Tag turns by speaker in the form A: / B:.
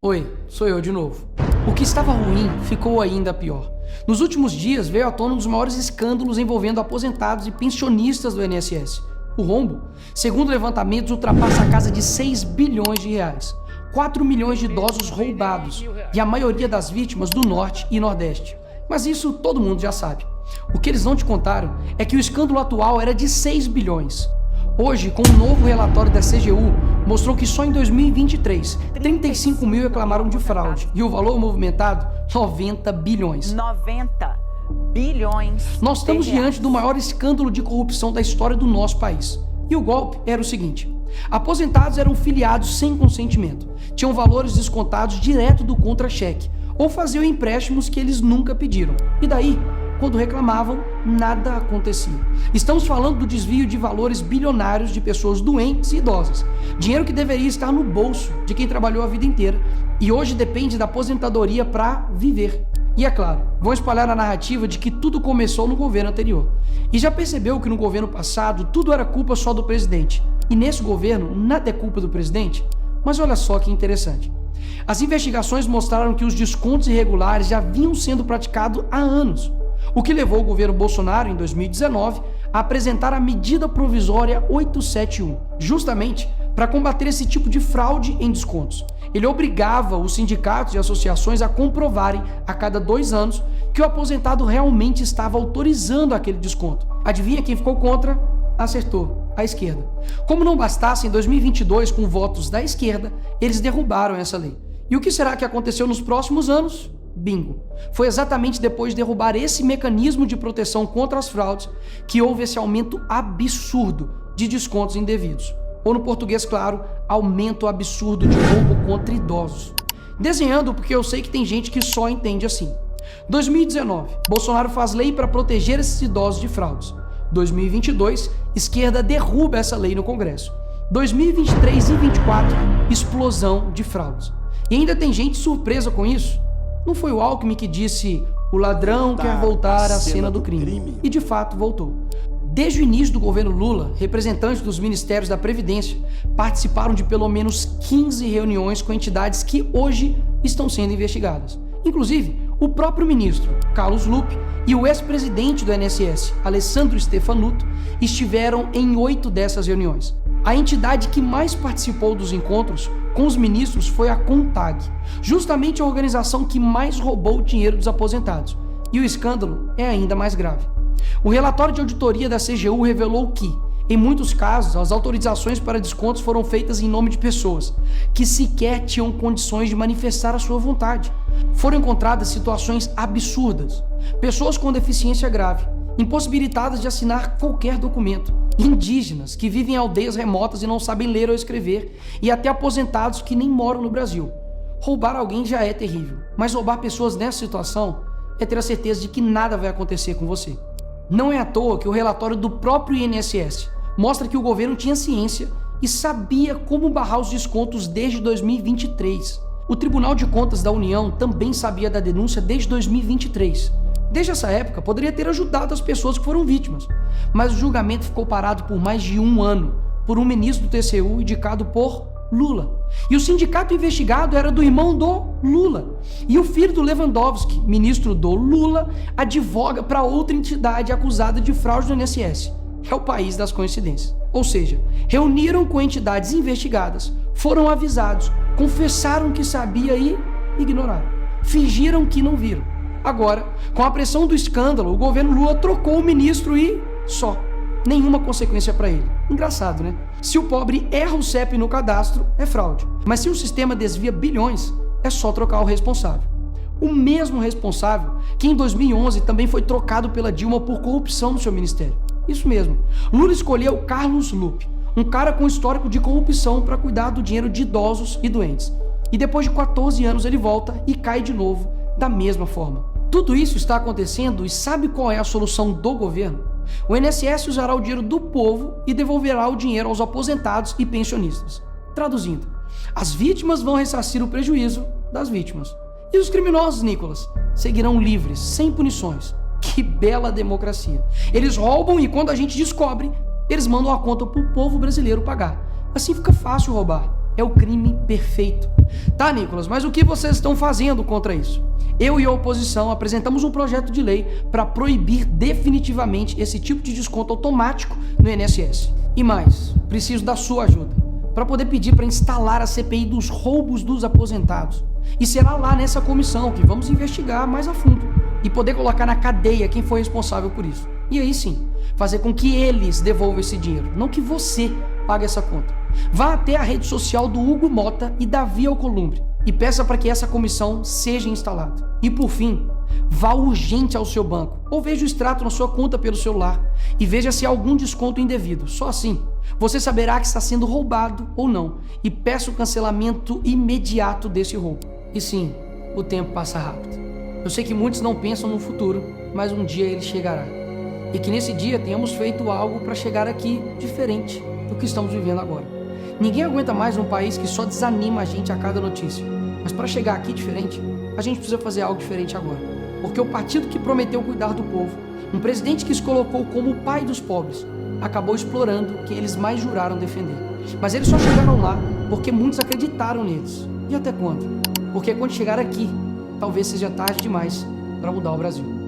A: Oi, sou eu de novo. O que estava ruim ficou ainda pior. Nos últimos dias veio à tona um dos maiores escândalos envolvendo aposentados e pensionistas do INSS. O rombo, segundo levantamentos, ultrapassa a casa de 6 bilhões de reais. 4 milhões de idosos roubados e a maioria das vítimas do Norte e Nordeste. Mas isso todo mundo já sabe. O que eles não te contaram é que o escândalo atual era de 6 bilhões. Hoje, com um novo relatório da CGU, mostrou que só em 2023, 35 mil reclamaram de fraude e o valor movimentado, 90 bilhões.
B: 90 bilhões.
A: Nós estamos diante do maior escândalo de corrupção da história do nosso país. E o golpe era o seguinte: aposentados eram filiados sem consentimento, tinham valores descontados direto do contra-cheque ou faziam empréstimos que eles nunca pediram. E daí, quando reclamavam, nada acontecia. Estamos falando do desvio de valores bilionários de pessoas doentes e idosas. Dinheiro que deveria estar no bolso de quem trabalhou a vida inteira e hoje depende da aposentadoria para viver. E é claro, vão espalhar a narrativa de que tudo começou no governo anterior. E já percebeu que no governo passado tudo era culpa só do presidente. E nesse governo nada é culpa do presidente? Mas olha só que interessante. As investigações mostraram que os descontos irregulares já vinham sendo praticados há anos. O que levou o governo Bolsonaro, em 2019, a apresentar a medida provisória 871, justamente para combater esse tipo de fraude em descontos. Ele obrigava os sindicatos e associações a comprovarem a cada 2 anos que o aposentado realmente estava autorizando aquele desconto. Adivinha quem ficou contra? Acertou, a esquerda. Como não bastasse, em 2022, com votos da esquerda, eles derrubaram essa lei. E o que será que aconteceu nos próximos anos? Bingo! Foi exatamente depois de derrubar esse mecanismo de proteção contra as fraudes que houve esse aumento absurdo de descontos indevidos. Ou no português claro, aumento absurdo de roubo contra idosos. Desenhando porque eu sei que tem gente que só entende assim. 2019, Bolsonaro faz lei para proteger esses idosos de fraudes. 2022, esquerda derruba essa lei no Congresso. 2023 e 2024, explosão de fraudes. E ainda tem gente surpresa com isso. Não foi o Alckmin que disse: o ladrão quer voltar à cena do crime. E de fato voltou. Desde o início do governo Lula, representantes dos ministérios da Previdência participaram de pelo menos 15 reuniões com entidades que hoje estão sendo investigadas. Inclusive, o próprio ministro, Carlos Lupe, e o ex-presidente do INSS, Alessandro Stefanuto, estiveram em 8 dessas reuniões. A entidade que mais participou dos encontros com os ministros foi a CONTAG, justamente a organização que mais roubou o dinheiro dos aposentados. E o escândalo é ainda mais grave. O relatório de auditoria da CGU revelou que, em muitos casos, as autorizações para descontos foram feitas em nome de pessoas que sequer tinham condições de manifestar a sua vontade. Foram encontradas situações absurdas. Pessoas com deficiência grave, impossibilitadas de assinar qualquer documento, indígenas que vivem em aldeias remotas e não sabem ler ou escrever, e até aposentados que nem moram no Brasil. Roubar alguém já é terrível, mas roubar pessoas nessa situação é ter a certeza de que nada vai acontecer com você. Não é à toa que o relatório do próprio INSS mostra que o governo tinha ciência e sabia como barrar os descontos desde 2023. O Tribunal de Contas da União também sabia da denúncia desde 2023. Desde essa época, poderia ter ajudado as pessoas que foram vítimas, mas o julgamento ficou parado por mais de 1 ano, por um ministro do TCU indicado por Lula. E o sindicato investigado era do irmão do Lula. E o filho do Lewandowski, ministro do Lula, advoga para outra entidade acusada de fraude no INSS. É o país das coincidências. Ou seja, reuniram com entidades investigadas, foram avisados, confessaram que sabia e ignoraram. Fingiram que não viram. Agora, com a pressão do escândalo, o governo Lula trocou o ministro e só. Nenhuma consequência para ele. Engraçado, né? Se o pobre erra o CEP no cadastro, é fraude. Mas se o sistema desvia bilhões, é só trocar o responsável. O mesmo responsável que em 2011 também foi trocado pela Dilma por corrupção no seu ministério. Isso mesmo. Lula escolheu Carlos Lupe, um cara com histórico de corrupção para cuidar do dinheiro de idosos e doentes. E depois de 14 anos ele volta e cai de novo da mesma forma. Tudo isso está acontecendo e sabe qual é a solução do governo? O INSS usará o dinheiro do povo e devolverá o dinheiro aos aposentados e pensionistas. Traduzindo, as vítimas vão ressarcir o prejuízo das vítimas. E os criminosos, Nicolas, seguirão livres, sem punições. Que bela democracia. Eles roubam e quando a gente descobre, eles mandam a conta para o povo brasileiro pagar. Assim fica fácil roubar. É o crime perfeito. Tá, Nicolas, mas o que vocês estão fazendo contra isso? Eu e a oposição apresentamos um projeto de lei para proibir definitivamente esse tipo de desconto automático no INSS. E mais, preciso da sua ajuda para poder pedir para instalar a CPI dos roubos dos aposentados. E será lá nessa comissão que vamos investigar mais a fundo e poder colocar na cadeia quem foi responsável por isso. E aí sim, fazer com que eles devolvam esse dinheiro, não que você pague essa conta. Vá até a rede social do Hugo Mota e Davi Alcolumbre e peça para que essa comissão seja instalada. E por fim, vá urgente ao seu banco ou veja o extrato na sua conta pelo celular e veja se há algum desconto indevido. Só assim, você saberá que está sendo roubado ou não e peça o cancelamento imediato desse roubo. E sim, o tempo passa rápido. Eu sei que muitos não pensam no futuro, mas um dia ele chegará. E que nesse dia tenhamos feito algo para chegar aqui diferente do que estamos vivendo agora. Ninguém aguenta mais um país que só desanima a gente a cada notícia. Mas para chegar aqui diferente, a gente precisa fazer algo diferente agora. Porque o partido que prometeu cuidar do povo, um presidente que se colocou como o pai dos pobres, acabou explorando quem eles mais juraram defender. Mas eles só chegaram lá porque muitos acreditaram neles. E até quando? Porque quando chegar aqui, talvez seja tarde demais para mudar o Brasil.